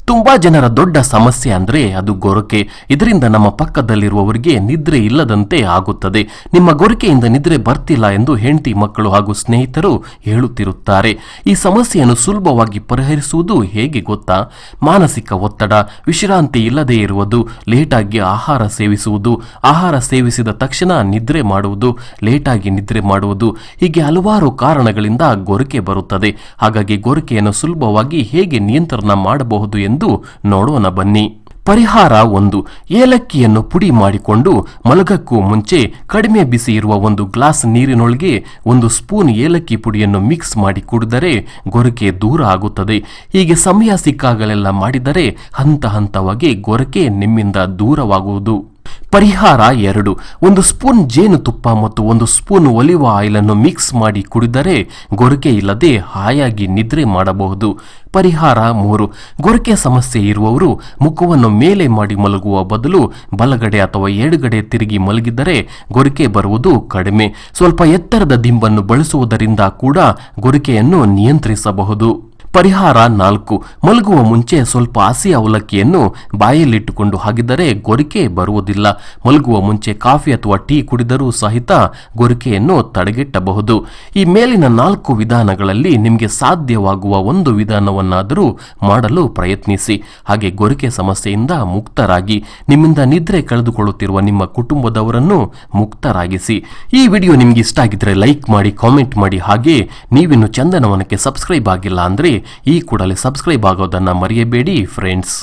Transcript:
ತುಂಬಾ ಜನರ ದೊಡ್ಡ ಸಮಸ್ಯೆ ಅಂದ್ರೆ ಅದು ಗೊರಕೆ. ಇದರಿಂದ ನಮ್ಮ ಪಕ್ಕದಲ್ಲಿರುವವರಿಗೆ ನಿದ್ರೆ ಇಲ್ಲದಂತೆ ಆಗುತ್ತದೆ. ನಿಮ್ಮ ಗೊರಕೆಯಿಂದ ನಿದ್ರೆ ಬರ್ತಿಲ್ಲ ಎಂದು ಹೆಂಡತಿ, ಮಕ್ಕಳು ಹಾಗೂ ಸ್ನೇಹಿತರು ಹೇಳುತ್ತಿರುತ್ತಾರೆ. ಈ ಸಮಸ್ಯೆಯನ್ನು ಸುಲಭವಾಗಿ ಪರಿಹರಿಸುವುದು ಹೇಗೆ ಗೊತ್ತಾ? ಮಾನಸಿಕ ಒತ್ತಡ, ವಿಶ್ರಾಂತಿ ಇಲ್ಲದೆ ಇರುವುದು, ಲೇಟಾಗಿ ಆಹಾರ ಸೇವಿಸುವುದು, ಆಹಾರ ಸೇವಿಸಿದ ತಕ್ಷಣ ನಿದ್ರೆ ಮಾಡುವುದು, ಲೇಟಾಗಿ ನಿದ್ರೆ ಮಾಡುವುದು, ಹೀಗೆ ಹಲವಾರು ಕಾರಣಗಳಿಂದ ಗೊರಕೆ ಬರುತ್ತದೆ. ಹಾಗಾಗಿ ಗೊರಕೆಯನ್ನು ಸುಲಭವಾಗಿ ಹೇಗೆ ನಿಯಂತ್ರಣ ಮಾಡಬಹುದು ಎಂದು ನೋಡೋಣ ಬನ್ನಿ. ಪರಿಹಾರ 1. ಏಲಕ್ಕಿಯನ್ನು ಪುಡಿ ಮಾಡಿಕೊಂಡು ಮಲಗಕ್ಕೂ ಮುಂಚೆ ಕಡಿಮೆ ಬಿಸಿ ಇರುವ 1 ಗ್ಲಾಸ್ ನೀರಿನೊಳಗೆ 1 ಸ್ಪೂನ್ ಏಲಕ್ಕಿ ಪುಡಿಯನ್ನು ಮಿಕ್ಸ್ ಮಾಡಿ ಕುಡಿದರೆ ಗೊರಕೆ ದೂರ ಆಗುತ್ತದೆ. ಹೀಗೆ ಸಮಯ ಸಿಕ್ಕಾಗಲೆಲ್ಲ ಮಾಡಿದರೆ ಹಂತ ಹಂತವಾಗಿ ಗೊರಕೆ ನಿಮ್ಮಿಂದ ದೂರವಾಗುವುದು. ಪರಿಹಾರ 2. 1 ಸ್ಪೂನ್ ಜೇನುತುಪ್ಪ ಮತ್ತು 1 ಸ್ಪೂನ್ ಒಲಿವ್ ಆಯಿಲ್ ಅನ್ನು ಮಿಕ್ಸ್ ಮಾಡಿ ಕುಡಿದರೆ ಗೊರಕೆ ಇಲ್ಲದೆ ಹಾಯಾಗಿ ನಿದ್ರೆ ಮಾಡಬಹುದು. ಪರಿಹಾರ 3. ಗೊರಕೆ ಸಮಸ್ಯೆ ಇರುವವರು ಮುಖವನ್ನು ಮೇಲೆ ಮಾಡಿ ಮಲಗುವ ಬದಲು ಬಲಗಡೆ ಅಥವಾ ಎಡಗಡೆ ತಿರುಗಿ ಮಲಗಿದರೆ ಗೊರಕೆ ಬರುವುದು ಕಡಿಮೆ. ಸ್ವಲ್ಪ ಎತ್ತರದ ದಿಂಬನ್ನು ಬಳಸುವುದರಿಂದ ಕೂಡ ಗೊರಕೆಯನ್ನು ನಿಯಂತ್ರಿಸಬಹುದು. ಪರಿಹಾರ 4. ಮಲಗುವ ಮುಂಚೆ ಸ್ವಲ್ಪ ಹಸಿ ಅವಲಕ್ಕಿಯನ್ನು ಬಾಯಲ್ಲಿಟ್ಟುಕೊಂಡು ಹಾಕಿದರೆ ಗೊರಕೆ ಬರುವುದಿಲ್ಲ. ಮಲಗುವ ಮುಂಚೆ ಕಾಫಿ ಅಥವಾ ಟೀ ಕುಡಿದರೂ ಸಹಿತ ಗೊರಕೆಯನ್ನು ತಡೆಗಟ್ಟಬಹುದು. ಈ ಮೇಲಿನ 4 ವಿಧಾನಗಳಲ್ಲಿ ನಿಮಗೆ ಸಾಧ್ಯವಾಗುವ ಒಂದು ವಿಧಾನವನ್ನಾದರೂ ಮಾಡಲು ಪ್ರಯತ್ನಿಸಿ. ಹಾಗೆ ಗೊರಕೆ ಸಮಸ್ಯೆಯಿಂದ ಮುಕ್ತರಾಗಿ ನಿಮ್ಮಿಂದ ನಿದ್ರೆ ಕಳೆದುಕೊಳ್ಳುತ್ತಿರುವ ನಿಮ್ಮ ಕುಟುಂಬದವರನ್ನು ಮುಕ್ತರಾಗಿಸಿ. ಈ ವಿಡಿಯೋ ನಿಮ್ಗೆ ಇಷ್ಟ ಆಗಿದ್ರೆ ಲೈಕ್ ಮಾಡಿ, ಕಾಮೆಂಟ್ ಮಾಡಿ. ಹಾಗೆ ನೀವಿನ್ನು ಚಂದನವನಕ್ಕೆ ಸಬ್ಸ್ಕ್ರೈಬ್ ಆಗಿಲ್ಲ ಅಂದ್ರೆ ಈ ಕೂಡಲೇ ಸಬ್ಸ್ಕ್ರೈಬ್ ಆಗೋದನ್ನ ಮರೆಯಬೇಡಿ ಫ್ರೆಂಡ್ಸ್.